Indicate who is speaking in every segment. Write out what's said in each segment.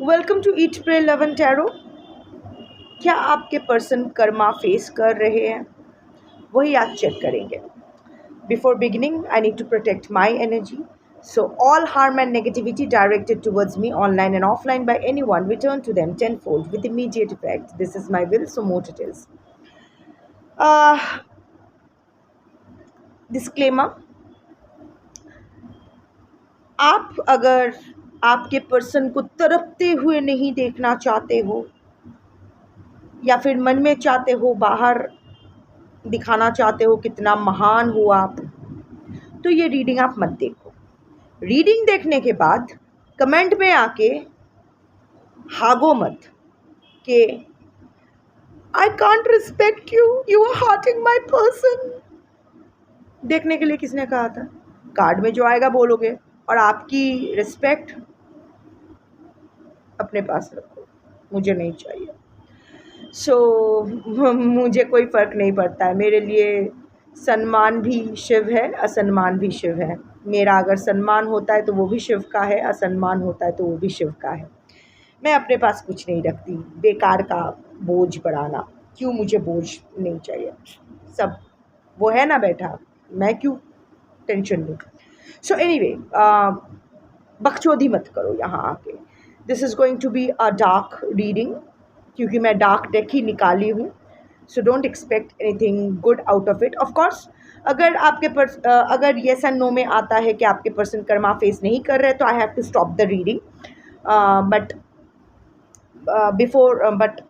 Speaker 1: Welcome to eat pray love and tarot. क्या आपके person Karma face कर रहे हैं, वही आज चेक करेंगे। Before beginning I need to protect my energy, so all harm and negativity directed towards me online and offline by anyone return to them tenfold with immediate effect. This is my will, so mote it is. Disclaimer, आप अगर आपके person को तड़पते हुए नहीं देखना चाहते हो या फिर मन में चाहते हो, बाहर दिखाना चाहते हो कितना महान हो आप, तो ये रीडिंग आप मत देखो। रीडिंग देखने के बाद कमेंट में आके हागो मत कि I can't respect you, you are hurting my person. देखने के लिए किसने कहा था? कार्ड में जो आएगा बोलोगे, और आपकी रिस्पेक्ट अपने पास रखो, मुझे नहीं चाहिए। मुझे कोई फ़र्क नहीं पड़ता है। मेरे लिए सम्मान भी शिव है, असम्मान भी शिव है। मेरा अगर सम्मान होता है तो वो भी शिव का है, असम्मान होता है तो वो भी शिव का है। मैं अपने पास कुछ नहीं रखती बेकार का बोझ बढ़ाना। क्यों मुझे बोझ नहीं चाहिए, सब वो है ना बैठा, मैं क्यों टेंशन लूँ। सो एनीवे, बकचोदी मत करो यहाँ आके। This is going to be a dark reading, क्योंकि मैं डार्क डेक ही निकाली हूँ। So don't expect anything good out of it. Of course अगर आपके अगर येस एंड नो में आता है कि आपके पर्सन कर्मा फेस नहीं कर रहे, तो I have to stop the reading. But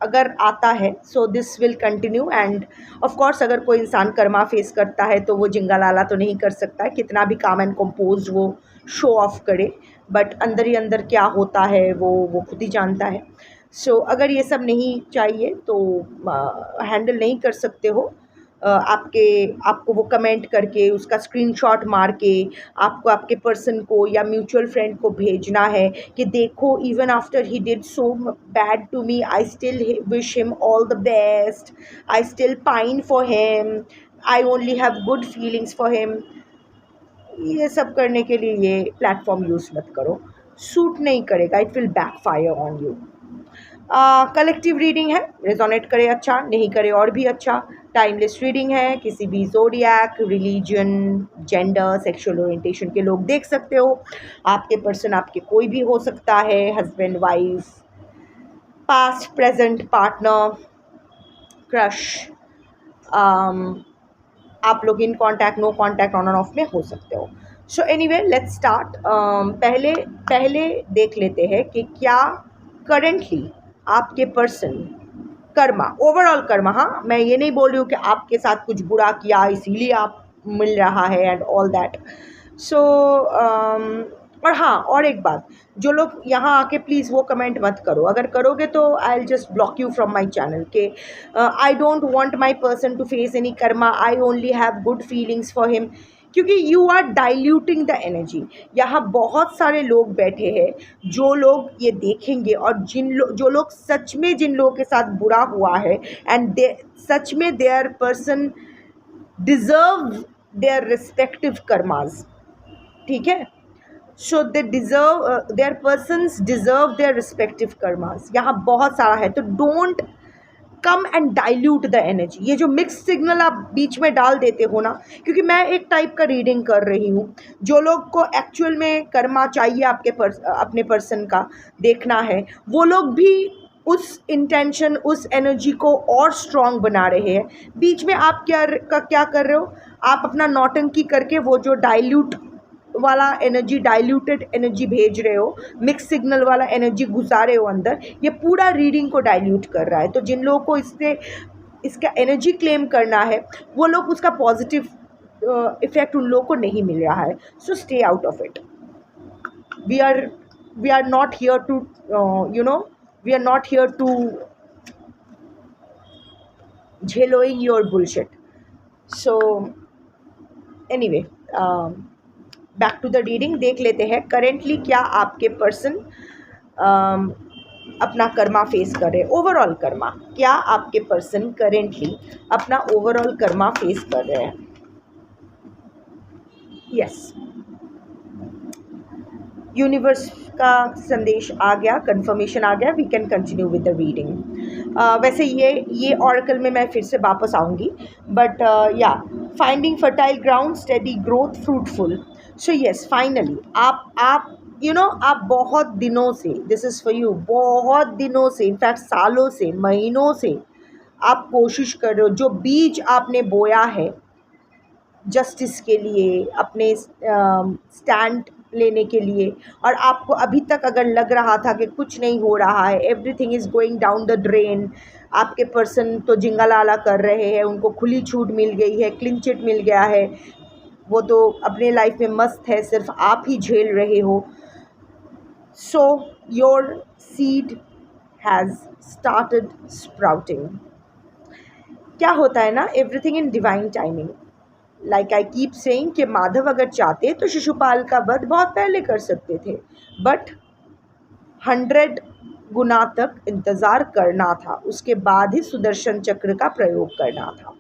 Speaker 1: अगर आता है so this will continue. And of course अगर कोई इंसान कर्मा फेस करता है तो वो जिंगा लाला तो नहीं कर सकता है, कितना भी काम एंड कंपोज वो शो ऑफ करे, बट अंदर ही अंदर क्या होता है वो खुद ही जानता है। सो अगर ये सब नहीं चाहिए तो हैंडल नहीं कर सकते हो, आपको वो कमेंट करके उसका स्क्रीनशॉट मार के आपको आपके पर्सन को या म्यूचुअल फ्रेंड को भेजना है कि देखो, even after he did so bad to me, I still wish him all the best, I still pine for him, I only have good feelings for him. ये सब करने के लिए ये प्लेटफॉर्म यूज़ मत करो, सूट नहीं करेगा, it will backfire on you. Collective reading है, रेजोनेट करे अच्छा, नहीं करे और भी अच्छा। टाइमलेस रीडिंग है, किसी भी zodiac, religion, gender, sexual orientation के लोग देख सकते हो। आपके पर्सन आपके कोई भी हो सकता है, husband, wife, past, present, partner, crush. आप लोग in contact, no contact, on and off में हो सकते हो। So anyway let's start. पहले देख लेते हैं कि क्या करेंटली आपके पर्सन कर्मा, ओवरऑल कर्मा, हाँ मैं ये नहीं बोल रही हूँ कि आपके साथ कुछ बुरा किया इसीलिए आप मिल रहा है एंड ऑल दैट। सो और हाँ, और एक बात, जो लोग यहाँ आके प्लीज़ वो कमेंट मत करो, अगर करोगे तो I will just block you from my channel के I don't want my person to face any karma, I only have good feelings for him, क्योंकि you are diluting the energy. यहाँ बहुत सारे लोग बैठे हैं जो लोग ये देखेंगे, और जो लोग सच में जिन लोगों के साथ बुरा हुआ है एंड सच में their person deserve their respective karmas, ठीक है। So they deserve, their persons deserve their respective karmas, यहाँ बहुत सारा है। तो don't come and dilute the energy. ये जो मिक्स सिग्नल आप बीच में डाल देते हो ना, क्योंकि मैं एक टाइप का रीडिंग कर रही हूँ, जो लोग को एक्चुअल में कर्मा चाहिए अपने पर्सन का देखना है, वो लोग भी उस इंटेंशन, उस एनर्जी को और स्ट्रॉन्ग बना रहे हैं। बीच में आप क्या कर रहे हो, आप अपना नौटंकी करके वो जो डाइल्यूट वाला एनर्जी, डाइल्यूटेड एनर्जी भेज रहे हो, मिक्स सिग्नल वाला एनर्जी घुसा रहे हो अंदर, ये पूरा रीडिंग को डाइल्यूट कर रहा है। तो जिन लोगों को इसका एनर्जी क्लेम करना है, वो लोग उसका पॉजिटिव इफेक्ट उन लोगों को नहीं मिल रहा है। So stay out of it. We are not here to we are not here to झेलोइंग your bullshit. So anyway, back to the reading, देख लेते हैं करेंटली क्या आपके पर्सन अपना कर्मा फेस कर रहे हैं। ओवरऑल कर्मा, क्या आपके पर्सन करेंटली अपना ओवरऑल कर्मा फेस कर रहे हैं? यस, यूनिवर्स का संदेश आ गया, कंफर्मेशन आ गया, we can continue with the reading. वैसे ये ऑरेकल में मैं फिर से वापस आऊँगी, बट या finding fertile ground, steady growth, fruitful. So yes, finally आप आप बहुत दिनों से, दिस इज़ फॉर यू, बहुत दिनों से, इनफैक्ट सालों से, महीनों से आप कोशिश कर रहे हो, जो बीज आपने बोया है जस्टिस के लिए, अपने स्टैंड लेने के लिए, और आपको अभी तक अगर लग रहा था कि कुछ नहीं हो रहा है, everything is going down the drain, आपके पर्सन तो जिंगलाला कर रहे हैं, उनको खुली छूट मिल गई है, क्लीन चिट मिल गया है, वो तो अपने लाइफ में मस्त है, सिर्फ आप ही झेल रहे हो। So your seed has started sprouting. क्या होता है ना, everything in divine timing. Like I keep saying कि माधव अगर चाहते तो शिशुपाल का वध बहुत पहले कर सकते थे, बट 100 गुना तक इंतज़ार करना था, उसके बाद ही सुदर्शन चक्र का प्रयोग करना था।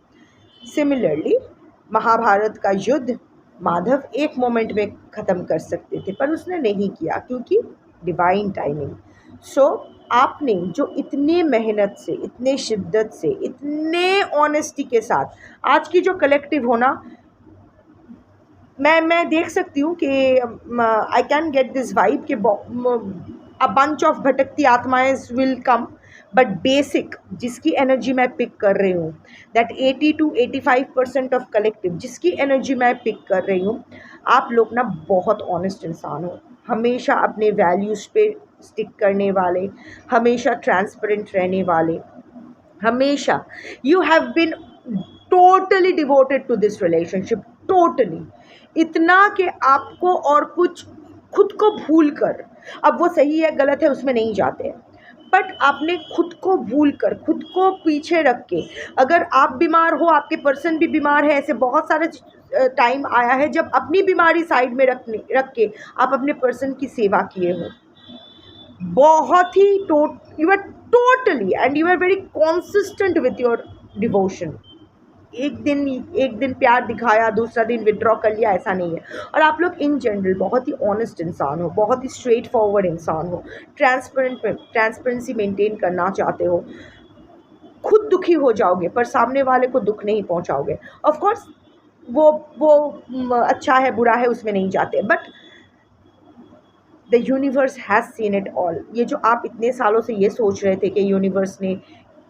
Speaker 1: सिमिलरली महाभारत का युद्ध माधव एक मोमेंट में ख़त्म कर सकते थे, पर उसने नहीं किया, क्योंकि डिवाइन टाइमिंग। सो आपने जो इतने मेहनत से, इतने शिद्दत से, इतने ऑनेस्टी के साथ आज की जो कलेक्टिव होना, मैं देख सकती हूँ कि I can get this vibe कि अ बंच ऑफ भटकती आत्माएं विल कम, बट बेसिक जिसकी एनर्जी मैं पिक कर रही हूँ, दैट 80 to 85% ऑफ कलेक्टिव जिसकी एनर्जी मैं पिक कर रही हूँ, आप लोग ना बहुत ऑनेस्ट इंसान हो, हमेशा अपने वैल्यूज़ पे स्टिक करने वाले, हमेशा ट्रांसपेरेंट रहने वाले, हमेशा you have been totally devoted to this relationship, totally, इतना कि आपको और कुछ, खुद को भूल कर, अब वो सही है गलत है उसमें नहीं जाते हैं, बट आपने खुद को भूल कर, खुद को पीछे रख के, अगर आप बीमार हो, आपके पर्सन भी बीमार है, ऐसे बहुत सारे टाइम आया है जब अपनी बीमारी साइड में रख के आप अपने पर्सन की सेवा किए हो, बहुत ही you are totally and you are very consistent with your devotion. एक दिन प्यार दिखाया, दूसरा दिन विड्रॉ कर लिया, ऐसा नहीं है। और आप लोग इन जनरल बहुत ही ऑनेस्ट इंसान हो, बहुत ही स्ट्रेट फॉरवर्ड इंसान हो, ट्रांसपेरेंसी मेंटेन करना चाहते हो, खुद दुखी हो जाओगे पर सामने वाले को दुख नहीं पहुंचाओगे। ऑफ कोर्स वो अच्छा है बुरा है उसमें नहीं जाते, but the universe has seen it all. ये जो आप इतने सालों से ये सोच रहे थे कि यूनिवर्स ने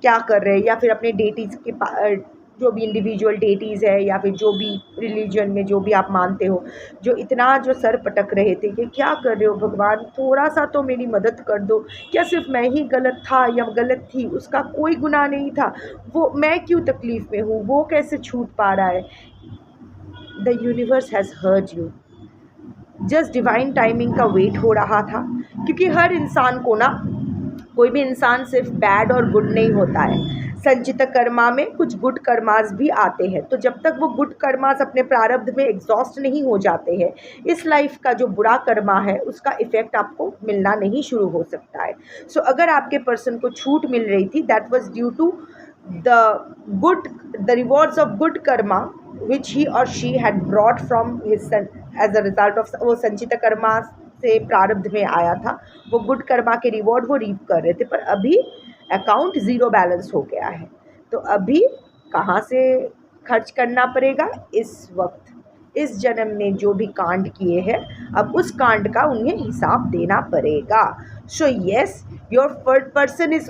Speaker 1: क्या कर रहे हैं, या फिर अपने डेटीज़ के जो भी इंडिविजुअल डेटीज़ है, या फिर जो भी रिलीजन में जो भी आप मानते हो, जो इतना जो सर पटक रहे थे कि क्या कर रहे हो भगवान, थोड़ा सा तो मेरी मदद कर दो, क्या सिर्फ मैं ही गलत था या गलत थी, उसका कोई गुनाह नहीं था, वो मैं क्यों तकलीफ़ में हूँ, वो कैसे छूट पा रहा है। The universe has heard you, just divine timing का वेट हो रहा था, क्योंकि हर इंसान को ना, कोई भी इंसान सिर्फ बैड और गुड नहीं होता है, संचित कर्मा में कुछ गुड कर्मास भी आते हैं, तो जब तक वो गुड कर्मास अपने प्रारब्ध में एग्जॉस्ट नहीं हो जाते हैं, इस लाइफ का जो बुरा कर्मा है उसका इफ़ेक्ट आपको मिलना नहीं शुरू हो सकता है। सो अगर आपके पर्सन को छूट मिल रही थी, that was due to the rewards of good karma which he or she had brought from his son as a result of वो संचित कर्मा से प्रारब्ध में आया था, वो गुड कर्मा के रिवॉर्ड वो रीप कर रहे थे, पर अभी अकाउंट ज़ीरो बैलेंस हो गया है, तो अभी कहाँ से खर्च करना पड़ेगा, इस वक्त इस जन्म में जो भी कांड किए हैं, अब उस कांड का उन्हें हिसाब देना पड़ेगा। So yes, your person is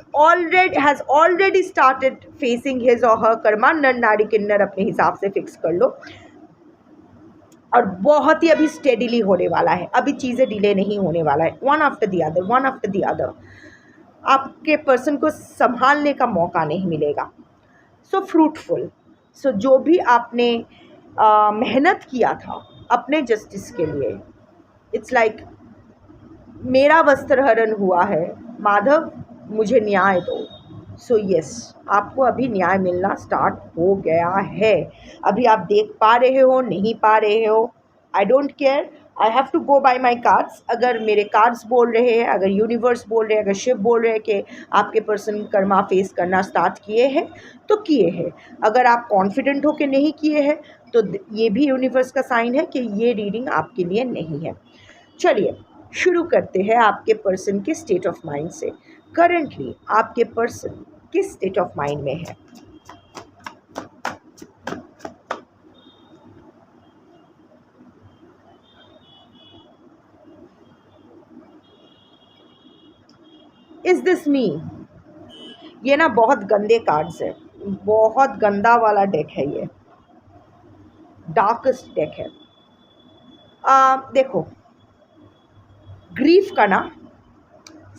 Speaker 1: has already started facing his और हर कर्मा। नर नारी किन्नर अपने हिसाब से फिक्स कर लो, और बहुत ही अभी स्टेडीली होने वाला है, अभी चीज़ें डिले नहीं होने वाला है, वन आफ्टर द अदर आपके पर्सन को संभालने का मौका नहीं मिलेगा। सो फ्रूटफुल, सो जो भी आपने मेहनत किया था अपने जस्टिस के लिए, इट्स लाइक मेरा वस्त्र हरण हुआ है, माधव मुझे न्याय दो। सो यस, आपको अभी न्याय मिलना स्टार्ट हो गया है, अभी आप देख पा रहे हो नहीं पा रहे हो, I don't care, I have to go by my cards. अगर मेरे कार्ड्स बोल रहे हैं, अगर यूनिवर्स बोल रहे हैं, अगर शिव बोल रहे हैं कि आपके पर्सन कर्मा फेस करना स्टार्ट किए हैं, तो किए हैं। अगर आप कॉन्फिडेंट हो कि नहीं किए हैं, तो ये भी यूनिवर्स का साइन है कि ये रीडिंग आपके लिए नहीं है। चलिए, शुरू करते हैं आपके पर्सन के स्टेट ऑफ माइंड से। करंटली आपके पर्सन किस स्टेट ऑफ माइंड में है? इज दिस मी? ये ना बहुत गंदे कार्ड्स है, बहुत गंदा वाला डेक है, ये डार्केस्ट डेक है। देखो, ग्रीफ का ना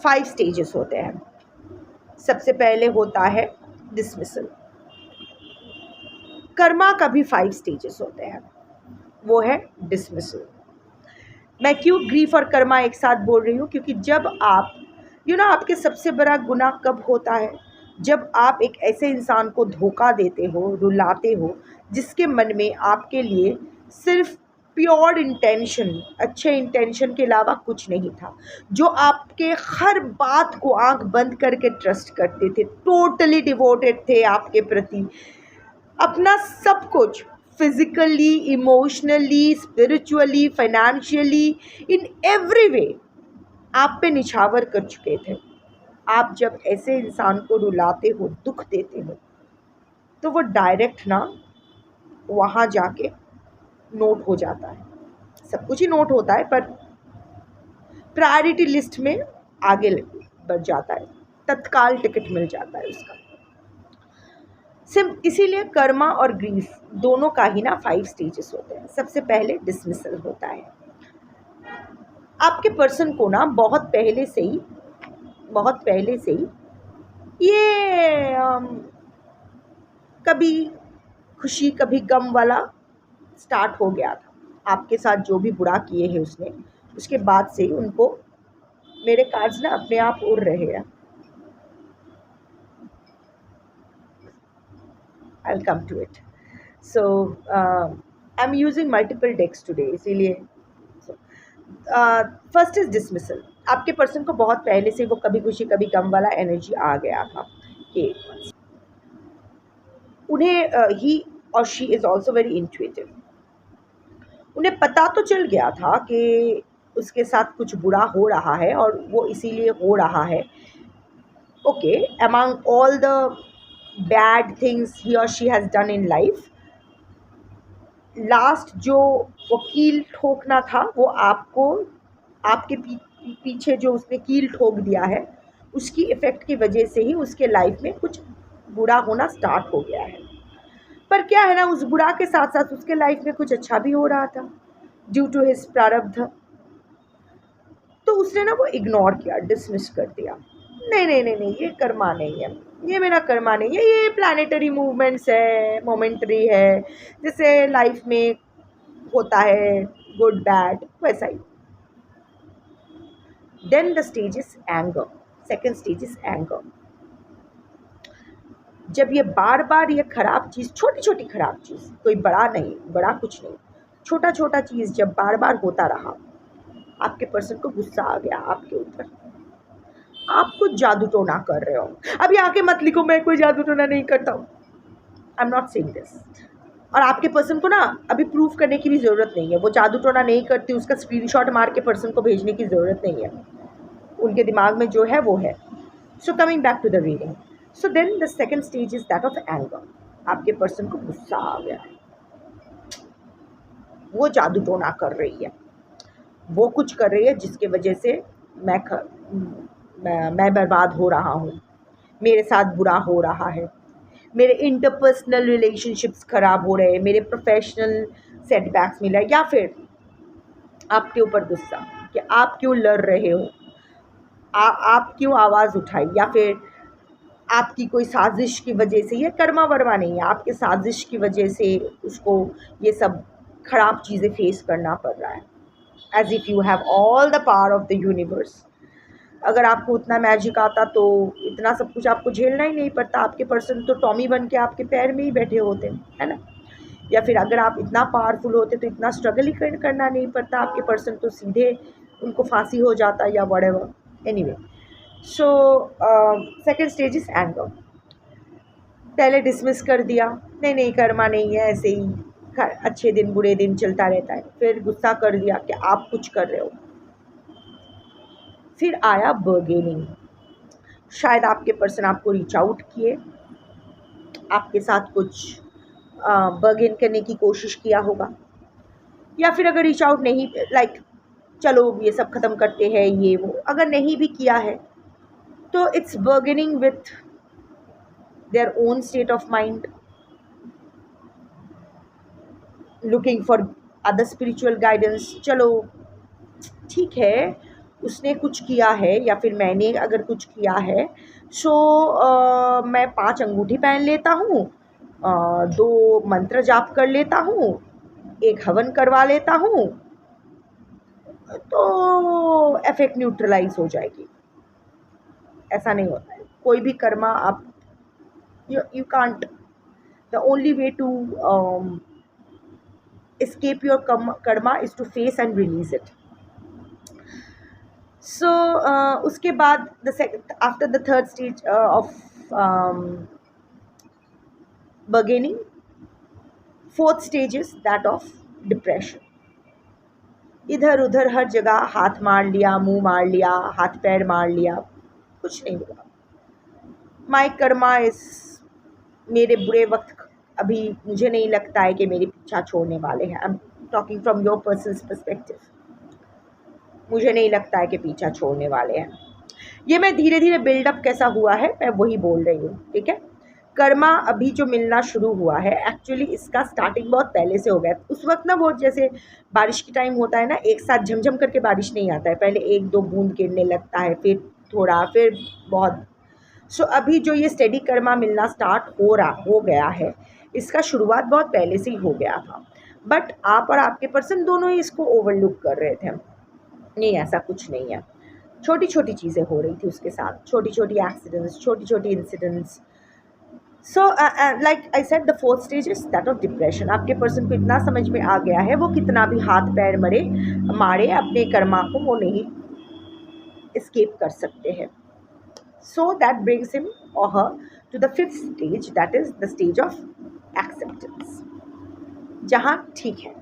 Speaker 1: 5 स्टेजेस होते हैं। सबसे पहले होता है डिसमिसल। कर्मा का भी 5 स्टेजेस होते हैं, वो है डिसमिसल। मैं क्यों ग्रीफ और कर्मा एक साथ बोल रही हूँ? क्योंकि जब आप आपके सबसे बड़ा गुनाह कब होता है? जब आप एक ऐसे इंसान को धोखा देते हो, रुलाते हो, जिसके मन में आपके लिए सिर्फ प्योर इंटेंशन, अच्छे इंटेंशन के अलावा कुछ नहीं था, जो आपके हर बात को आंख बंद करके ट्रस्ट करते थे, टोटली डिवोटेड थे आपके प्रति, अपना सब कुछ physically, emotionally, spiritually, financially, in every way आप पे निछावर कर चुके थे। आप जब ऐसे इंसान को रुलाते हो, दुख देते हो, तो वो डायरेक्ट ना वहाँ जाके नोट हो जाता है। सब कुछ ही नोट होता है, पर प्रायोरिटी लिस्ट में आगे बढ़ जाता है, तत्काल टिकट मिल जाता है उसका। सिर्फ इसीलिए कर्मा और ग्रीफ दोनों का ही ना 5 स्टेजेस होते हैं। सबसे पहले डिसमिसल होता है। आपके पर्सन को ना बहुत पहले से ही ये कभी खुशी कभी गम वाला स्टार्ट हो गया था। आपके साथ जो भी बुरा किए हैं उसने, उसके बाद से ही उनको मेरे कार्ड्स ना अपने आप उड़ रहे हैं। I'll come to it. So I'm using multiple decks today, इसीलिए फर्स्ट इज डिसमिसल। आपके पर्सन को बहुत पहले से वो कभी खुशी कभी गम वाला एनर्जी आ गया था कि उन्हें ही और she is also very intuitive. उन्हें पता तो चल गया था कि उसके साथ कुछ बुरा हो रहा है और वो इसीलिए हो रहा है। Okay, among all the bad things he और she has done in life, last जो वो कील ठोकना था, वो आपके पीछे जो उसने कील ठोक दिया है, उसकी इफ़ेक्ट की वजह से ही उसके लाइफ में कुछ बुरा होना स्टार्ट हो गया है। पर क्या है ना, उस बुरा के साथ साथ उसके लाइफ में कुछ अच्छा भी हो रहा था ड्यू टू हिज प्रारब्ध। तो उसने ना वो इग्नोर किया, डिसमिस कर दिया। नहीं, ये कर्मा नहीं है, ये मेरा कर्मा नहीं है, ये प्लानिटरी मूवमेंट्स है, मोमेंटरी है, जैसे लाइफ में होता है गुड बैड, वैसा ही। Then the stage is anger. Second stage is anger. जब ये बार बार ये खराब चीज़, छोटी छोटी खराब चीज़, कोई बड़ा नहीं, बड़ा कुछ नहीं, छोटा छोटा चीज़ जब बार बार होता रहा, आपके पर्सन को गुस्सा आ गया आपके ऊपर। आप कुछ जादू टोना कर रहे हो। अभी आके मत लिखो मैं कोई जादू टोना नहीं करता हूँ, आई एम नॉट सेइंग दिस। और आपके पर्सन को ना अभी प्रूफ करने की भी ज़रूरत नहीं है, वो जादू टोना नहीं करती, उसका स्क्रीनशॉट मार के पर्सन को भेजने की ज़रूरत नहीं है, उनके दिमाग में जो है वो है। So coming back to the reading, so then the second stage is that of anger. आपके पर्सन को गुस्सा आ गया है, वो जादू टोना कर रही है, वो कुछ कर रही है जिसके वजह से मैं बर्बाद हो रहा हूँ, मेरे साथ बुरा हो रहा है, मेरे इंटरपर्सनल रिलेशनशिप्स ख़राब हो रहे हैं, मेरे प्रोफेशनल सेटबैक्स मिला, या फिर आपके ऊपर गुस्सा कि आप क्यों लड़ रहे हो, आप क्यों आवाज़ उठाई, या फिर आपकी कोई साजिश की वजह से, ये कर्मा वर्मा नहीं है, आपके साजिश की वजह से उसको ये सब ख़राब चीज़ें फेस करना पड़ रहा है। As if you have all the power of the universe. अगर आपको उतना मैजिक आता तो इतना सब कुछ आपको झेलना ही नहीं पड़ता। आपके पर्सन तो टॉमी बन के आपके पैर में ही बैठे होते, है ना। या फिर अगर आप इतना पावरफुल होते तो इतना स्ट्रगल ही करना नहीं पड़ता। आपके पर्सन तो सीधे उनको फांसी हो जाता या whatever. Anyway, so second stage is anger. पहले डिसमिस कर दिया, नहीं कर्मा नहीं है, ऐसे ही अच्छे दिन बुरे दिन चलता रहता है। फिर गुस्सा कर दिया कि आप कुछ कर रहे हो, फिर आया बर्गेनिंग। शायद आपके पर्सन आपको रीच आउट किए, आपके साथ कुछ बर्गेन करने की कोशिश किया होगा, या फिर अगर रीच आउट नहीं, लाइक चलो ये सब ख़त्म करते हैं ये वो, अगर नहीं भी किया है तो it's bargaining with their own state of mind, looking for other spiritual guidance. चलो ठीक है, उसने कुछ किया है या फिर मैंने अगर कुछ किया है, सो मैं 5 अंगूठी पहन लेता हूँ, 2 मंत्र जाप कर लेता हूँ, 1 हवन करवा लेता हूँ, तो इफेक्ट न्यूट्रलाइज हो जाएगी। ऐसा नहीं होता है। कोई भी कर्मा आप you can't, the only way to escape your karma is to face and release it. So उसके बाद after the third stage of bargaining, fourth stage is that of depression. इधर उधर हर जगह हाथ मार लिया, मुंह मार लिया, हाथ पैर मार लिया, कुछ नहीं हुआ। माई कर्मा इस, मेरे बुरे वक्त अभी मुझे नहीं लगता है कि मेरे पीछा छोड़ने वाले हैं। I am talking from your personal perspective. मुझे नहीं लगता है कि पीछा छोड़ने वाले हैं। ये मैं धीरे धीरे बिल्डअप कैसा हुआ है मैं वही बोल रही हूँ, ठीक है। कर्मा अभी जो मिलना शुरू हुआ है, एक्चुअली इसका स्टार्टिंग बहुत पहले से हो गया। उस वक्त ना वो जैसे बारिश की टाइम होता है ना, एक साथ झमझम करके बारिश नहीं आता है, पहले 1-2 बूंद गिरने लगता है, फिर थोड़ा, फिर बहुत। सो अभी जो ये स्टेडी कर्मा मिलना स्टार्ट हो गया है, इसका शुरुआत बहुत पहले से ही हो गया था, बट आप और आपके पर्सन दोनों ही इसको ओवरलुक कर रहे थे। नहीं, ऐसा कुछ नहीं है। छोटी छोटी चीज़ें हो रही थी उसके साथ, छोटी छोटी एक्सीडेंट्स, छोटी छोटी incidents. So like I said, the fourth stage is that of depression. आपके पर्सन को इतना समझ में आ गया है, वो कितना भी हाथ पैर मारे अपने कर्मा को, वो नहीं एस्केप कर सकते हैं। So that brings him or her to the fifth stage, that is the stage of acceptance. जहाँ ठीक है,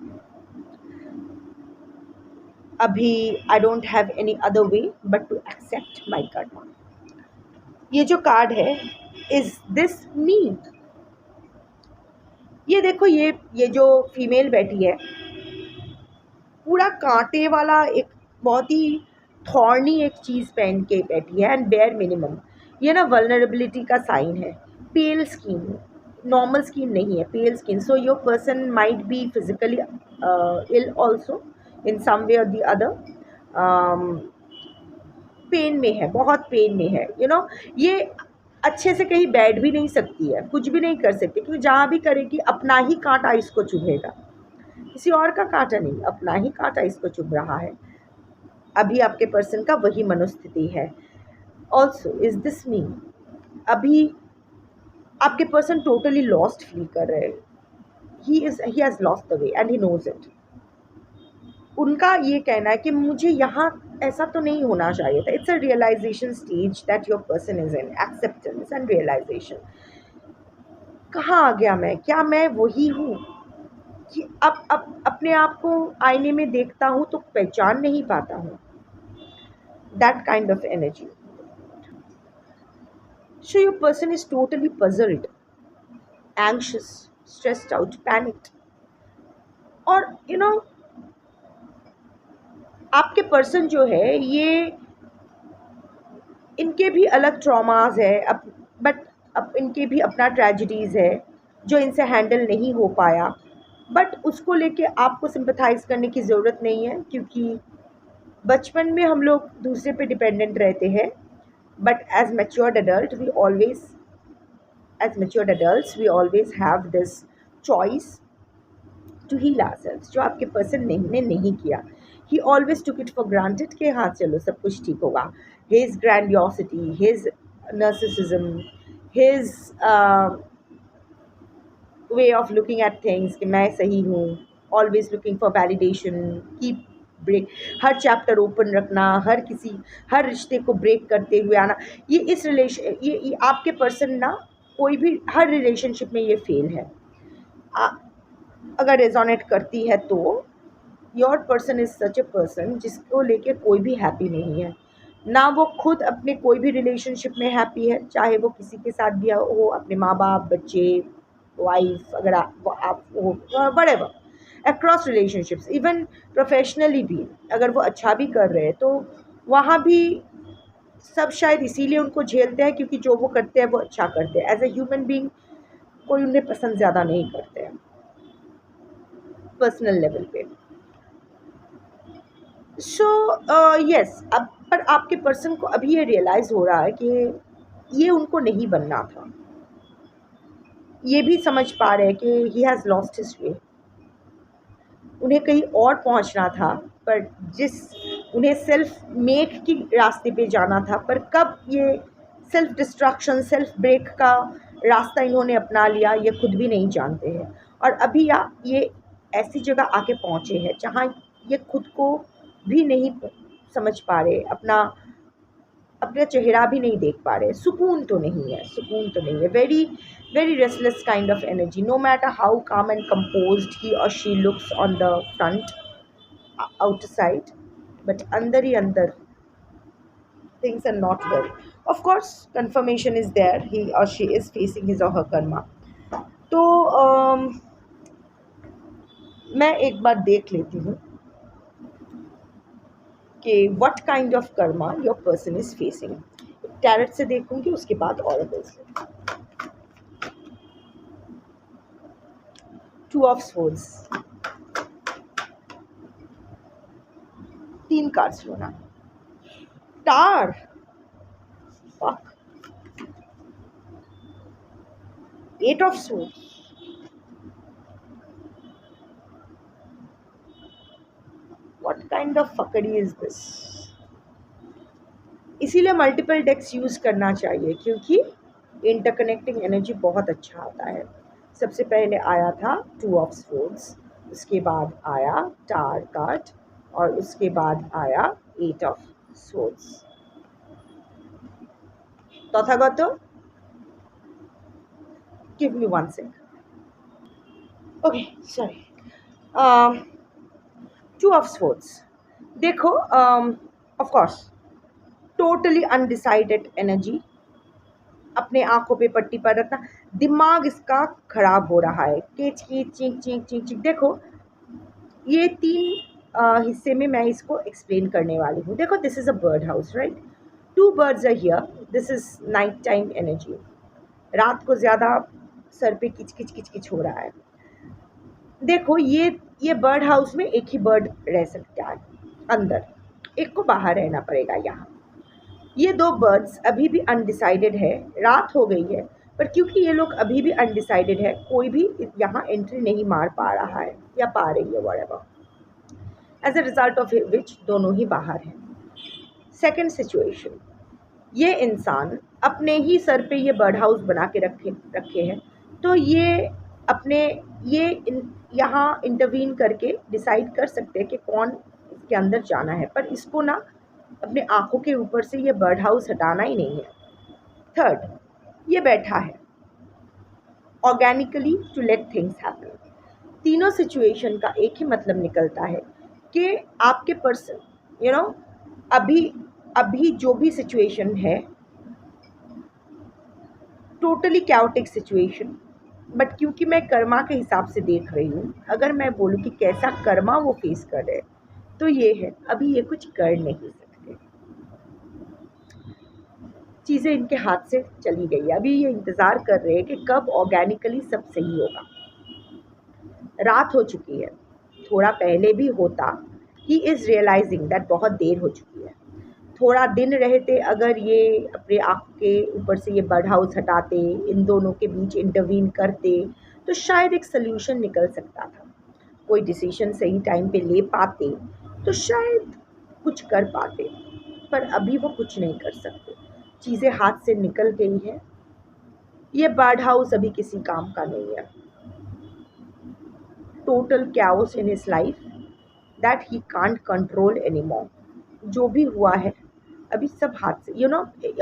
Speaker 1: अभी I don't have any other way but to accept my karma. ये जो कार्ड है, is this me? ये देखो, ये जो फीमेल बैठी है, पूरा कांटे वाला एक बहुत ही थॉर्नी एक चीज़ पहन के बैठी है, एंड बेयर मिनिमम। ये ना वल्नरेबिलिटी का साइन है। पेल स्किन, नॉर्मल स्किन नहीं है, pale skin. So your person might be physically ill also in some way or the other. Pen में है, बहुत पेन में है, यू नो। ये अच्छे से कहीं बैठ भी नहीं सकती है, कुछ भी नहीं कर सकती, क्योंकि जहाँ भी करेगी अपना ही कांटा इसको चुभेगा, किसी और का कांटा नहीं, अपना ही कांटा इसको चुभ रहा है। अभी आपके पर्सन का वही मनोस्थिति है। Also is this me? अभी आपके पर्सन टोटली लॉस्ट फील कर रहे हैं। He has lost the way and he knows it. उनका ये कहना है कि मुझे यहाँ ऐसा तो नहीं होना चाहिए था। It's a realization stage that your person is in, acceptance and realization. कहाँ आ गया मैं? क्या मैं वही हूँ कि अब अपने आप को आईने में देखता हूँ तो पहचान नहीं पाता हूँ? That kind of energy. So your person is totally puzzled, anxious, stressed out, panicked. और यू नो, आपके पर्सन जो है, ये इनके भी अलग ट्रॉमास है, बट अब इनके भी अपना ट्रेजिडीज़ है जो इनसे हैंडल नहीं हो पाया। बट उसको लेके आपको सिंपथाइज़ करने की ज़रूरत नहीं है, क्योंकि बचपन में हम लोग दूसरे पे डिपेंडेंट रहते हैं, but as matured adult we always have this choice to heal ourselves, जो आपके पर्सन ने नहीं किया। He always took it for granted कि हाँ चलो सब कुछ ठीक होगा। His grandiosity, his narcissism, his way of looking at things कि मैं सही हूँ, always looking for validation, keep break, हर चैप्टर ओपन रखना, हर रिश्ते को ब्रेक करते हुए आना। ये इस रिलेशन ये आपके पर्सन ना, कोई भी हर रिलेशनशिप में ये फेल है। अगर रेजोनेट करती है तो your person is such a person जिसको लेके कोई भी हैप्पी नहीं है। ना वो खुद अपने कोई भी रिलेशनशिप में हैप्पी है, चाहे वो किसी के साथ भी हो, अपने माँ बाप, बच्चे, वाइफ, अगर आप हो, whatever, across relationships, even professionally भी अगर वो अच्छा भी कर रहे हैं तो वहाँ भी सब शायद इसीलिए उनको झेलते हैं क्योंकि जो वो करते हैं वो अच्छा करते हैं। एज ए ह्यूमन बीइंग कोई उन्हें पसंद ज़्यादा नहीं करते हैं पर्सनल लेवल पे। सो यस, अब पर आपके पर्सन को अभी ये रियलाइज़ हो रहा है कि ये उनको नहीं बनना था। ये भी समझ पा रहे हैं कि ही हैज़ लॉस्ट हिज वे, उन्हें कहीं और पहुंचना था, पर जिस उन्हें सेल्फ मेक की रास्ते पे जाना था, पर कब ये सेल्फ डिस्ट्रक्शन, सेल्फ ब्रेक का रास्ता इन्होंने अपना लिया ये खुद भी नहीं जानते हैं। और अभी ये ऐसी जगह आके पहुँचे हैं जहाँ ये खुद को भी नहीं समझ पा रहे, अपना चेहरा भी नहीं देख पा रहे। सुकून तो नहीं है, सुकून तो नहीं है। Very very restless kind of energy, no matter how calm and composed he or she looks on the front, outside, but अंदर ही अंदर things are not well. Of course confirmation is there, he or she is facing his or her karma. तो मैं एक बार देख लेती हूँ कि what kind of karma your person is facing. Tarot से देखूंगी, उसके बाद ऑरेकल से। टू ऑफ स्वॉर्ड्स, 3 कार्ड्स होना, टार, fuck, 8 of swords, what kind of fuckery is this. इसीलिए मल्टीपल डेक्स यूज करना चाहिए क्योंकि इंटरकनेक्टिंग एनर्जी बहुत अच्छा आता है। सबसे पहले आया था 2 ऑफ स्वॉर्ड्स, उसके बाद आया टार कार्ड और उसके बाद आया 8 of swords. Tathagat, give me 1 sec. Okay, sorry. 2 of swords, देखो, of course totally undecided energy, अपने आंखों पे पट्टी पर रखना, दिमाग इसका खराब हो रहा है, कीच कीच चीख चीख चीख चीख। देखो ये 3 हिस्से में मैं इसको एक्सप्लेन करने वाली हूँ। देखो, this is a bird house, right? 2 birds are here, this is night time energy, रात को ज़्यादा सर पे किच किच किच किच हो रहा है। देखो ये बर्ड हाउस में एक ही बर्ड रह सकता है अंदर, एक को बाहर रहना पड़ेगा। यहाँ ये 2 बर्ड्स अभी भी अनडिसाइडेड है, रात हो गई है, पर क्योंकि ये लोग अभी भी अनडिसाइडेड है, कोई भी यहाँ एंट्री नहीं मार पा रहा है या पा रही है, whatever, as a result of which दोनों ही बाहर हैं। सेकेंड सिचुएशन, ये इंसान अपने ही सर पे ये बर्ड हाउस बना के रखे हैं, तो ये अपने यहाँ इंटरवीन करके डिसाइड कर सकते हैं कि कौन इसके अंदर जाना है, पर इसको ना अपने आंखों के ऊपर से ये बर्ड हाउस हटाना ही नहीं है। थर्ड, ये बैठा है organically to let things happen. तीनों सिचुएशन का एक ही मतलब निकलता है कि आपके पर्सन अभी जो भी सिचुएशन है टोटली कैओटिक सिचुएशन, बट क्योंकि मैं कर्मा के हिसाब से देख रही हूँ, अगर मैं बोलूँ कि कैसा कर्मा वो फेस कर रहे हैं तो ये है, अभी ये कुछ कर नहीं सकते, चीज़ें इनके हाथ से चली गई है। अभी ये इंतज़ार कर रहे हैं कि कब ऑर्गेनिकली सब सही होगा। रात हो चुकी है, थोड़ा पहले भी होता, ही इज़ रियलाइजिंग दैट बहुत देर हो चुकी है। थोड़ा दिन रहते, अगर ये अपने आँख के ऊपर से ये बर्ड हाउस हटाते, इन दोनों के बीच इंटरवीन करते, तो शायद एक सल्यूशन निकल सकता था, कोई डिसीजन सही टाइम पे ले पाते, तो शायद कुछ कर पाते, पर अभी वो कुछ नहीं कर सकते, चीज़ें हाथ से निकल गई हैं। ये बर्ड हाउस अभी किसी काम का नहीं है। Total chaos in his life that he can't control anymore. जो भी हुआ है अभी सब हाथ से,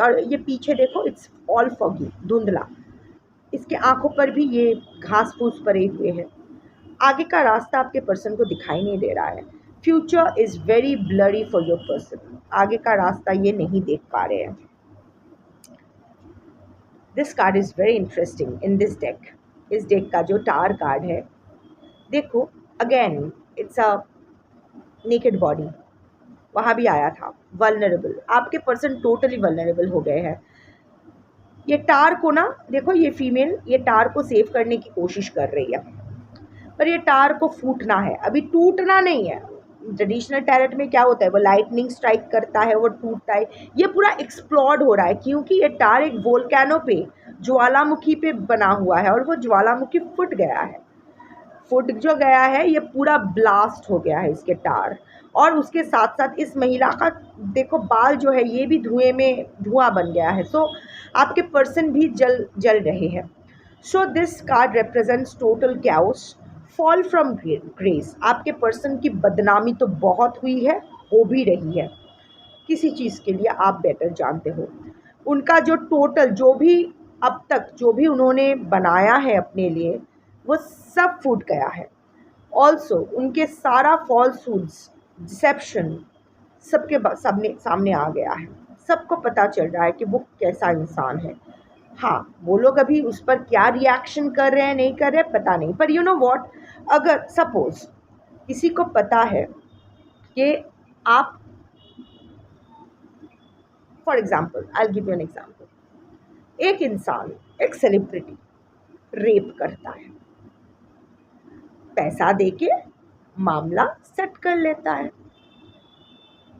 Speaker 1: और ये पीछे देखो, इट्स ऑल फॉगी, धुंधला, इसके आंखों पर भी ये घास फूस पड़े हुए हैं, आगे का रास्ता आपके पर्सन को दिखाई नहीं दे रहा है। Future is very blurry for your person, आगे का रास्ता ये नहीं देख पा रहे हैं। This card is very interesting in this deck. इस डेक का जो टावर कार्ड है, देखो again it's a naked body, वहाँ भी आया था वल्नरेबल। आपके पर्सन टोटली वल्नरेबल हो गए हैं। ये टार को ना देखो, ये फीमेल ये टार को सेव करने की कोशिश कर रही है, पर ये टार को फूटना है, अभी टूटना नहीं है। ट्रेडिशनल टैरेट में क्या होता है, वो लाइटनिंग स्ट्राइक करता है, वो टूटता है। ये पूरा एक्सप्लोड हो रहा है क्योंकि ये टार एक वोल्केनो पे, ज्वालामुखी पे बना हुआ है और वो ज्वालामुखी फूट गया है। फुट जो गया है, ये पूरा ब्लास्ट हो गया है इसके टार। और उसके साथ साथ इस महिला का देखो बाल जो है ये भी धुएं में धुआं बन गया है। सो आपके पर्सन भी जल जल रहे हैं। So this card represents total chaos, fall from grace. आपके पर्सन की बदनामी तो बहुत हुई है, हो भी रही है, किसी चीज़ के लिए आप बेटर जानते हो। उनका जो टोटल जो भी अब तक जो भी उन्होंने बनाया है अपने लिए, वो सब फूट गया है। ऑल्सो उनके सारा फॉल्सूड्स, डिसेप्शन सबके सामने सामने आ गया है। सबको पता चल रहा है कि वो कैसा इंसान है। हाँ, वो लोग अभी उस पर क्या रिएक्शन कर रहे हैं नहीं कर रहे हैं पता नहीं, पर यू नो व्हाट, अगर सपोज किसी को पता है कि आप, for example I will give you an example, एक इंसान, एक सेलिब्रिटी रेप करता है, पैसा देके मामला सेट कर लेता है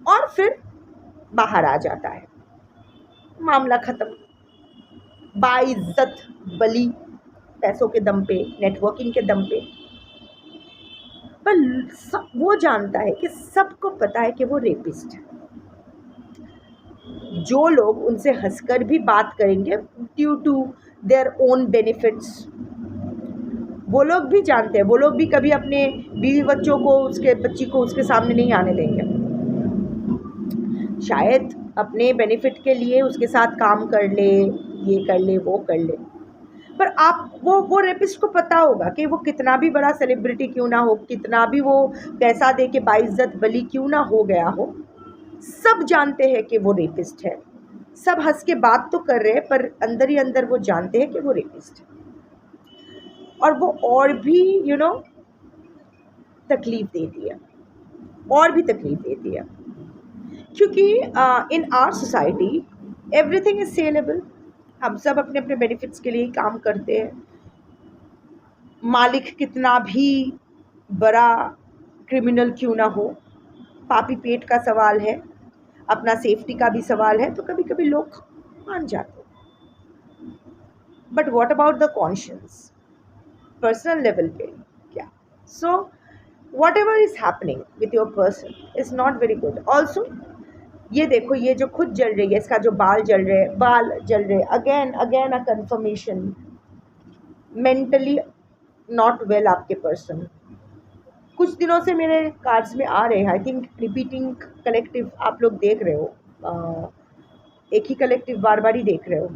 Speaker 1: और फिर बाहर आ जाता है, मामला खत्म, बाइज्जत बली, पैसों के दम पे, नेटवर्किंग के दम पे। पर वो जानता है कि सबको पता है कि वो रेपिस्ट है। जो लोग उनसे हंसकर भी बात करेंगे due to their own benefits, वो लोग भी जानते हैं, वो लोग भी कभी अपने बीवी बच्चों को, उसके बच्ची को उसके सामने नहीं आने देंगे। शायद अपने बेनिफिट के लिए उसके साथ काम कर ले, ये कर ले, वो कर ले, पर आप वो रेपिस्ट को पता होगा कि वो कितना भी बड़ा सेलिब्रिटी क्यों ना हो, कितना भी वो पैसा दे के बाइज्जत बली क्यों ना हो गया हो, सब जानते हैं कि वो रेपिस्ट है। सब हंस के बात तो कर रहे हैं पर अंदर ही अंदर वो जानते हैं कि वो रेपिस्ट है। और वो और भी तकलीफ देती है, और भी तकलीफ देती है, क्योंकि in our society everything is saleable. हम सब अपने अपने बेनिफिट्स के लिए ही काम करते हैं। मालिक कितना भी बड़ा क्रिमिनल क्यों ना हो, पापी पेट का सवाल है, अपना सेफ्टी का भी सवाल है, तो कभी कभी लोग मान जाते हैं। But what about the conscience, personal level पे क्या? So what ever is happening with your person is not very good. Also ये देखो, ये जो खुद जल रही है, इसका जो बाल जल रहे, again again a conformation, mentally not well आपके पर्सन। कुछ दिनों से मेरे कार्ड्स में आ रहे हैं, आई थिंक रिपीटिंग कलेक्टिव आप लोग देख रहे हो, एक ही कलेक्टिव बार बार ही देख रहे हो।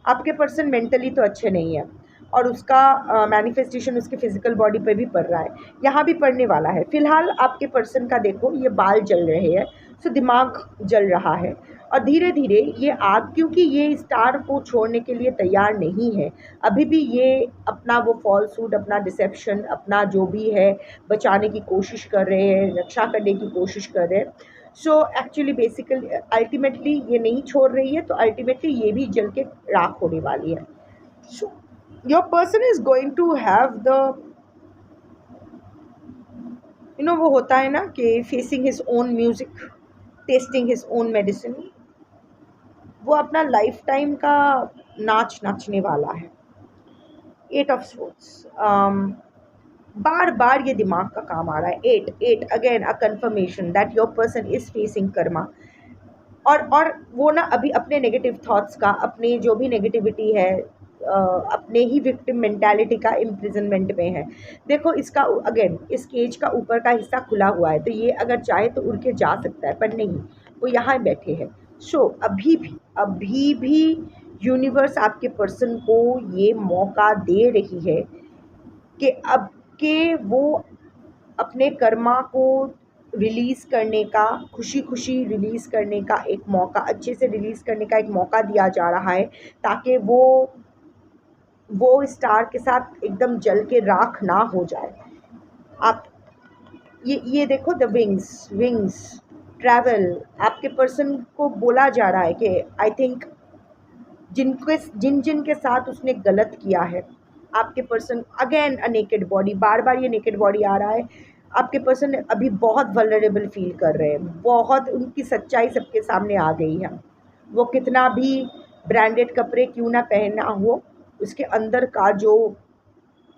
Speaker 1: आपके पर्सन मेंटली तो अच्छे नहीं है और उसका मैनिफेस्टेशन उसके फिजिकल बॉडी पे भी पड़ रहा है, यहाँ भी पड़ने वाला है। फिलहाल आपके पर्सन का देखो, ये बाल जल रहे हैं, सो दिमाग जल रहा है और धीरे धीरे ये आग, क्योंकि ये स्टार को छोड़ने के लिए तैयार नहीं है अभी भी, ये अपना वो फॉल्सूट, अपना डिसेप्शन, अपना जो भी है बचाने की कोशिश कर रहे हैं, रक्षा करने की कोशिश कर रहे हैं। सो एक्चुअली बेसिकली अल्टीमेटली ये नहीं छोड़ रही है, तो अल्टीमेटली ये भी जल के राख होने वाली है। So your person is going to have the वो होता है ना कि facing his own music, testing his own medicine, वो अपना लाइफ टाइम का नाच नाचने वाला है। 8 ऑफ स्वॉर्ड्स, बार बार ये दिमाग का काम आ रहा है। 8 again a confirmation that your person is facing Karma. और वो ना अभी अपने नेगेटिव थॉट्स का, अपने जो भी नेगेटिविटी है, अपने ही विक्टिम मेंटालिटी का इम्प्रिजनमेंट में है। देखो इसका अगेन इस केज का ऊपर का हिस्सा खुला हुआ है, तो ये अगर चाहे तो उड़ के जा सकता है, पर नहीं, वो यहाँ बैठे हैं। सो अभी भी यूनिवर्स आपके पर्सन को ये मौका दे रही है कि अब के वो अपने कर्मा को रिलीज़ करने का, खुशी खुशी रिलीज़ करने का एक मौका, अच्छे से रिलीज़ करने का एक मौका दिया जा रहा है, ताकि वो स्टार के साथ एकदम जल के राख ना हो जाए। आप ये देखो, द विंग्स विंग्स ट्रैवल, आपके पर्सन को बोला जा रहा है कि आई थिंक जिन जिन के साथ उसने गलत किया है, आपके person again a naked body, बार बार ये नेकेड बॉडी आ रहा है। आपके पर्सन अभी बहुत वल्नरेबल फील कर रहे हैं, बहुत उनकी सच्चाई सबके सामने आ गई है। वो कितना भी ब्रांडेड कपड़े क्यों ना पहना हो, उसके अंदर का जो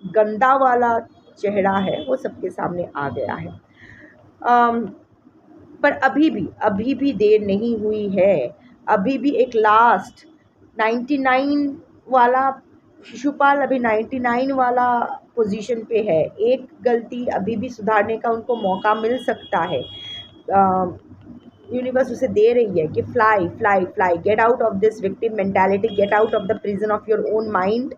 Speaker 1: गंदा वाला चेहरा है वो सबके सामने आ गया है। पर अभी भी देर नहीं हुई है। अभी भी एक लास्ट 99 वाला शिशुपाल अभी 99 वाला पोजीशन पे है। एक गलती अभी भी सुधारने का उनको मौका मिल सकता है। यूनिवर्स उसे दे रही है कि fly fly fly, get out of this victim mentality, get out of the prison of your own mind.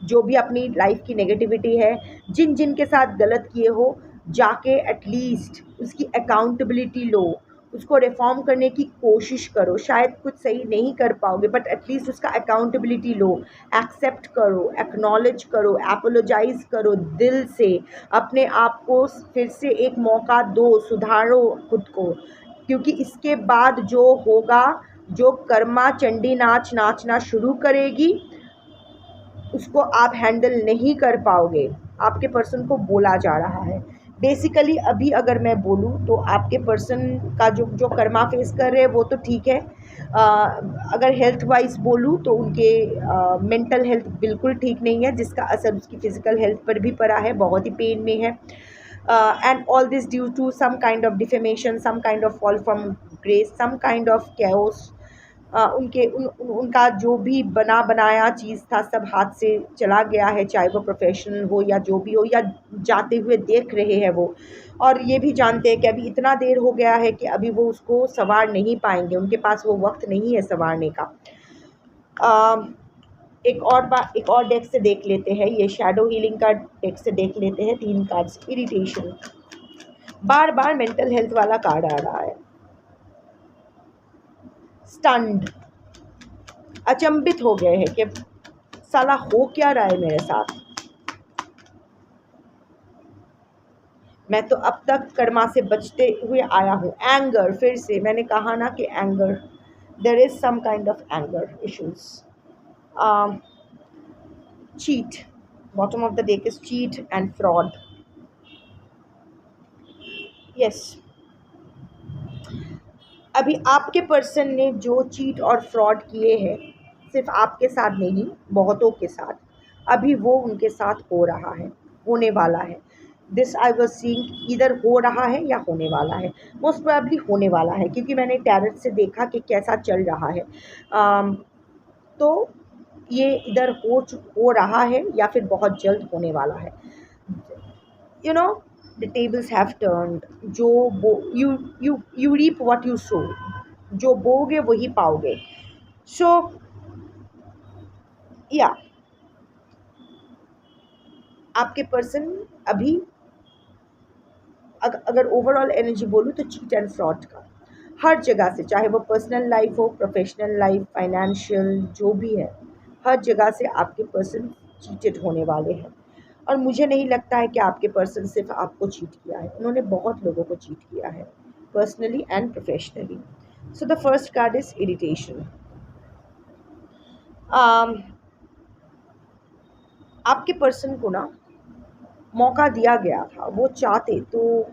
Speaker 1: जो भी अपनी लाइफ की नेगेटिविटी है, जिन जिन के साथ गलत किए हो, जाके एटलीस्ट उसकी अकाउंटेबिलिटी लो, उसको रिफॉर्म करने की कोशिश करो। शायद कुछ सही नहीं कर पाओगे, बट एटलीस्ट उसका अकाउंटेबिलिटी लो, एक्सेप्ट करो, एक्नॉलेज करो, एपोलोजाइज करो दिल से। अपने आप को फिर से एक मौका दो, सुधारो खुद को, क्योंकि इसके बाद जो होगा, जो कर्मा चंडी नाच नाचना शुरू करेगी, उसको आप हैंडल नहीं कर पाओगे, आपके पर्सन को बोला जा रहा है। बेसिकली अभी अगर मैं बोलूँ तो आपके पर्सन का जो जो कर्मा फेस कर रहे हैं वो तो ठीक है। अगर हेल्थ वाइज बोलूँ तो उनके मेंटल हेल्थ बिल्कुल ठीक नहीं है, जिसका असर उसकी फ़िज़िकल हेल्थ पर भी पड़ा है, बहुत ही पेन में है। And all this due to some kind of defamation, some kind of fall from grace, some kind of chaos. उनका जो भी बना बनाया चीज़ था सब हाथ से चला गया है, चाहे वो प्रोफेशनल हो या जो भी हो, या जाते हुए देख रहे हैं वो, और ये भी जानते हैं कि अभी इतना देर हो गया है कि अभी वो उसको संवार नहीं पाएंगे, उनके पास वो वक्त नहीं है संवारने का। एक और डेक से देख लेते हैं, ये शैडो हीलिंग का डेक से देख लेते हैं 3 कार्ड्स। इरिटेशन, बार बार मेंटल हेल्थ वाला कार्ड आ रहा है। स्टन्ड, अचंभित हो गए हैं कि साला हो क्या रहा है मेरे साथ। मैं तो अब तक कर्मा से बचते हुए आया हूँ। एंगर, फिर से मैंने कहा ना कि anger, there is some kind of anger issues. Cheat, bottom of the deck is cheat and fraud. Yes, अभी आपके पर्सन ने जो चीट और फ्रॉड किए हैं, सिर्फ आपके साथ नहीं, बहुतों के साथ, अभी वो उनके साथ हो रहा है, होने वाला है। दिस आई वॉज सीइंग, इधर हो रहा है या होने वाला है। मोस्ट प्रोबेबली होने वाला है, क्योंकि मैंने टैरेट से देखा कि कैसा चल रहा है। तो ये इधर हो रहा है या फिर बहुत जल्द होने वाला है। You know, the tables have turned. जो you reap what you sow, जो बोगे वही पाओगे। सो या आपके पर्सन अभी अगर ओवरऑल एनर्जी बोलूँ तो चीट एंड फ्रॉड का हर जगह से, चाहे वो पर्सनल लाइफ हो, प्रोफेशनल लाइफ, फाइनेंशियल, जो भी है, हर जगह से आपके पर्सन चीटेड होने वाले हैं। और मुझे नहीं लगता है कि आपके पर्सन सिर्फ आपको चीट किया है, उन्होंने बहुत लोगों को चीट किया है, personally and professionally. So the first card is irritation. आपके पर्सन को ना मौका दिया गया था, वो चाहते तो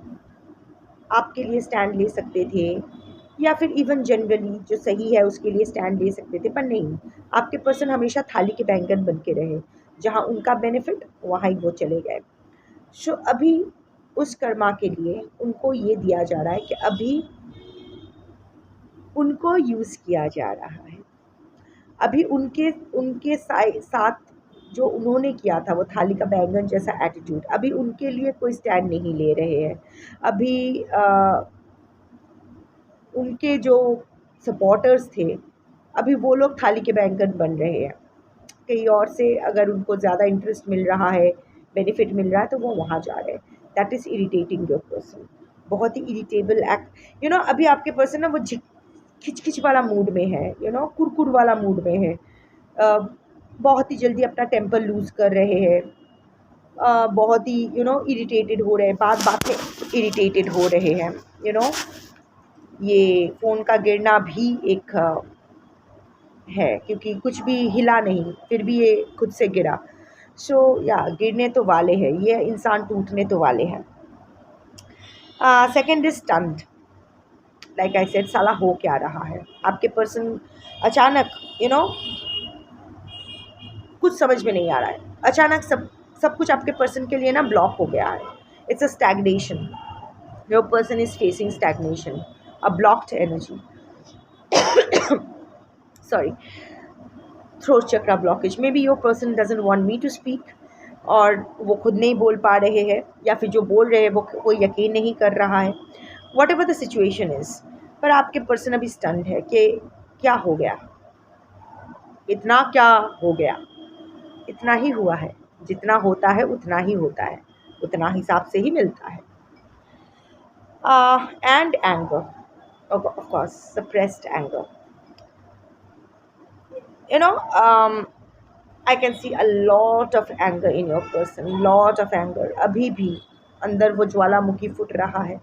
Speaker 1: आपके लिए स्टैंड ले सकते थे, या फिर इवन जनरली जो सही है उसके लिए स्टैंड ले सकते थे, पर नहीं, आपके पर्सन हमेशा थाली के बैंगन बन के रहे, जहाँ उनका बेनिफिट वहाँ ही वो चले गए। सो अभी उस कर्मा के लिए उनको ये दिया जा रहा है कि अभी उनको यूज़ किया जा रहा है। अभी उनके उनके साथ जो उन्होंने किया था, वो थाली का बैंगन जैसा एटीट्यूड, अभी उनके लिए कोई स्टैंड नहीं ले रहे हैं। अभी उनके जो सपोर्टर्स थे, अभी वो लोग थाली के बैंगन बन रहे हैं। कहीं और से अगर उनको ज़्यादा इंटरेस्ट मिल रहा है, बेनिफिट मिल रहा है, तो वो वहाँ जा रहे हैं। That is irritating your person. बहुत ही इरिटेबल एक्ट, अभी आपके पर्सन ना वो खिच वाला मूड में है, कुरकुर वाला मूड में है, बहुत ही जल्दी अपना टेम्पर लूज़ कर रहे हैं, बहुत ही इरिटेटेड हो रहे हैं, बात बात में इरिटेटेड हो रहे हैं, यू नो ये फ़ोन का गिरना भी एक है, क्योंकि कुछ भी हिला नहीं, फिर भी ये खुद से गिरा। सो या गिरने तो वाले हैं, ये इंसान टूटने तो वाले हैं। Second is stunned, like I said, साला हो क्या रहा है। आपके पर्सन अचानक कुछ समझ में नहीं आ रहा है, अचानक सब कुछ आपके पर्सन के लिए ना ब्लॉक हो गया है। It's a stagnation, your person is facing stagnation, a blocked energy, sorry, throat chakra blockage. Maybe your person doesn't want me to speak, और वो खुद नहीं बोल पा रहे हैं, या फिर जो बोल रहे हैं वो कोई यकीन नहीं कर रहा है, what ever the situation is. पर आपके पर्सन अभी स्टन्ड है कि क्या हो गया, इतना क्या हो गया, इतना ही हुआ है, जितना होता है उतना ही होता है, उतना हिसाब से ही मिलता है। And anger, of course suppressed anger, I can see a lot of anger in your person, lot of anger। अभी भी अंदर वो ज्वालामुखी फूट रहा है।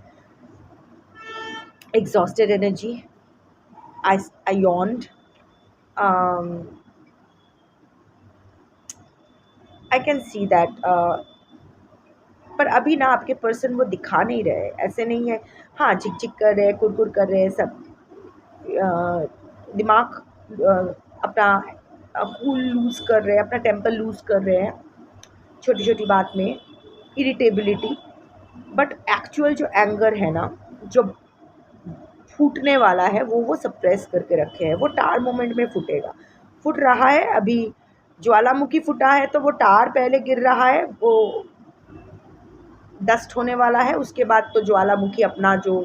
Speaker 1: Exhausted energy, I yawned, I can see that, पर अभी ना आपके पर्सन वो दिखा नहीं रहे, ऐसे नहीं है। हाँ, चिक चिक कर रहे हैं, कुरकुर कर रहे हैं, सब दिमाग अपना कूल लूज़ कर रहे हैं, अपना टेम्पर लूज़ कर रहे हैं छोटी छोटी बात में, इरिटेबिलिटी। बट एक्चुअल जो एंगर है ना, जो फूटने वाला है, वो सप्रेस करके रखे हैं, वो टार मोमेंट में फूटेगा, फूट रहा है अभी। ज्वालामुखी फूटा है तो वो टार पहले गिर रहा है, वो डस्ट होने वाला है, उसके बाद तो ज्वालामुखी अपना जो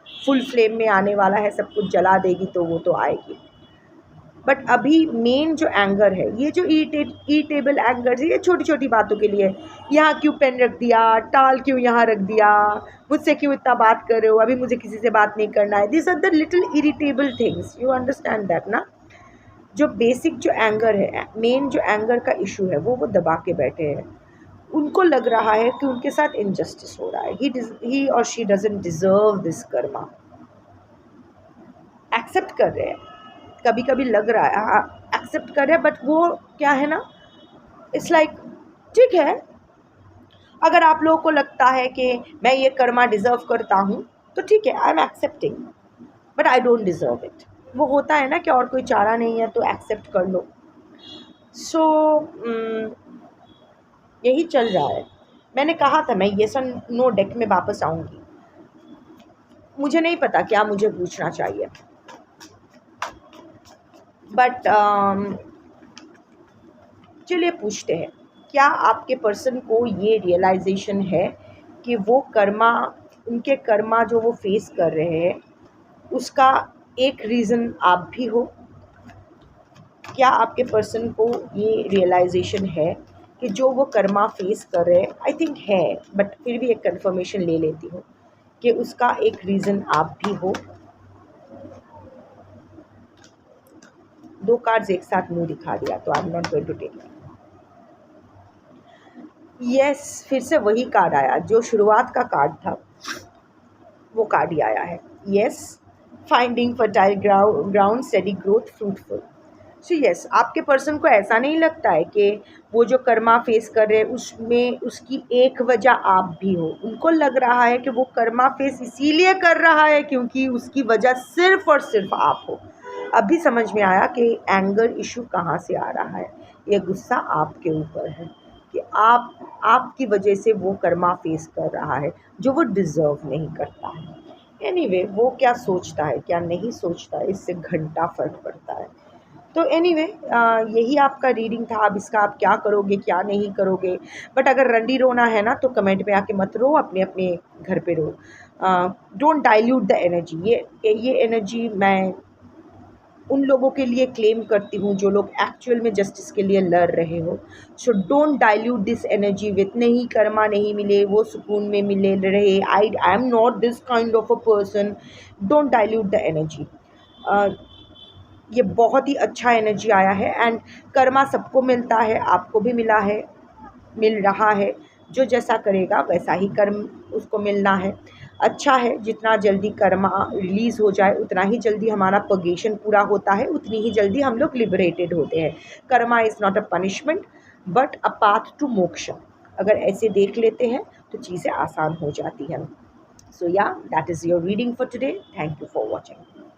Speaker 1: फुल फ्लेम में आने वाला है, सब कुछ जला देगी, तो वो तो आएगी। बट अभी मेन जो एंगर है, ये जो इरिटेबल एंगर है, ये छोटी छोटी बातों के लिए, यहाँ क्यों पेन रख दिया, टाल क्यों यहाँ रख दिया, मुझसे क्यों इतना बात कर रहे हो, अभी मुझे किसी से बात नहीं करना है। This are the little irritable things, you understand that ना। जो बेसिक जो एंगर है, मेन जो एंगर का इशू है, वो दबा के बैठे हैं। उनको लग रहा है कि उनके साथ इनजस्टिस हो रहा है, ही और she doesn't deserve this karma. Accept कर रहे हैं, कभी कभी लग रहा है, हाँ एक्सेप्ट कर रहे हैं, बट वो क्या है ना, इट्स लाइक ठीक है, अगर आप लोगों को लगता है कि मैं ये कर्मा डिज़र्व करता हूँ तो ठीक है, I am accepting, but I don't deserve it. वो होता है ना कि और कोई चारा नहीं है तो एक्सेप्ट कर लो। सो यही चल रहा है। मैंने कहा था मैं येस और नो डेक में वापस आऊँगी, मुझे नहीं पता क्या मुझे पूछना चाहिए, बट चलिए पूछते हैं। क्या आपके पर्सन को ये रियलाइजेशन है कि वो कर्मा, उनके कर्मा जो वो फेस कर रहे हैं, उसका एक रीज़न आप भी हो? क्या आपके पर्सन को ये रियलाइजेशन है कि जो वो कर्मा फेस कर रहे हैं, आई थिंक है, बट फिर भी एक कंफर्मेशन ले लेती हूँ कि उसका एक रीज़न आप भी हो? दो कार्ड्स एक साथ मुंह दिखा दिया, तो I am not going to take it. Yes, फिर से वही कार्ड आया जो शुरुआत का कार्ड था, वो कार्ड ही आया है। Yes, finding fertile ground, steady growth, fruitful. So yes, आपके पर्सन को ऐसा नहीं लगता है कि वो जो कर्मा फेस कर रहे हैं उसमें उसकी एक वजह आप भी हो। उनको लग रहा है कि वो कर्मा फेस इसीलिए कर रहा है क्योंकि उसकी वजह सिर्फ और सिर्फ आप हो। अभी समझ में आया कि एंगर इशू कहाँ से आ रहा है। ये गुस्सा आपके ऊपर है कि आपकी वजह से वो कर्मा फेस कर रहा है जो वो डिज़र्व नहीं करता है। एनीवे, वो क्या सोचता है क्या नहीं सोचता है, इससे घंटा फ़र्क पड़ता है। तो एनीवे, यही आपका रीडिंग था। अब इसका आप क्या करोगे क्या नहीं करोगे, बट अगर रंडी रोना है ना तो कमेंट में आके मत रो, अपने अपने घर पे रो। Don't dilute the energy. ये एनर्जी मैं उन लोगों के लिए क्लेम करती हूँ जो लोग एक्चुअल में जस्टिस के लिए लड़ रहे हो। So don't dilute this energy with नहीं कर्मा नहीं मिले वो सुकून में मिले रहे, आई am not this kind of a person. Don't dilute the energy. ये बहुत ही अच्छा एनर्जी आया है एंड कर्मा सबको मिलता है, आपको भी मिला है, मिल रहा है। जो जैसा करेगा वैसा ही कर्म उसको मिलना है। अच्छा है, जितना जल्दी कर्मा रिलीज़ हो जाए उतना ही जल्दी हमारा पर्गेशन पूरा होता है, उतनी ही जल्दी हम लोग लिबरेटेड होते हैं। Karma is not a punishment but a path to moksha. अगर ऐसे देख लेते हैं तो चीज़ें आसान हो जाती हैं। सो या that is your reading for today. Thank you for watching.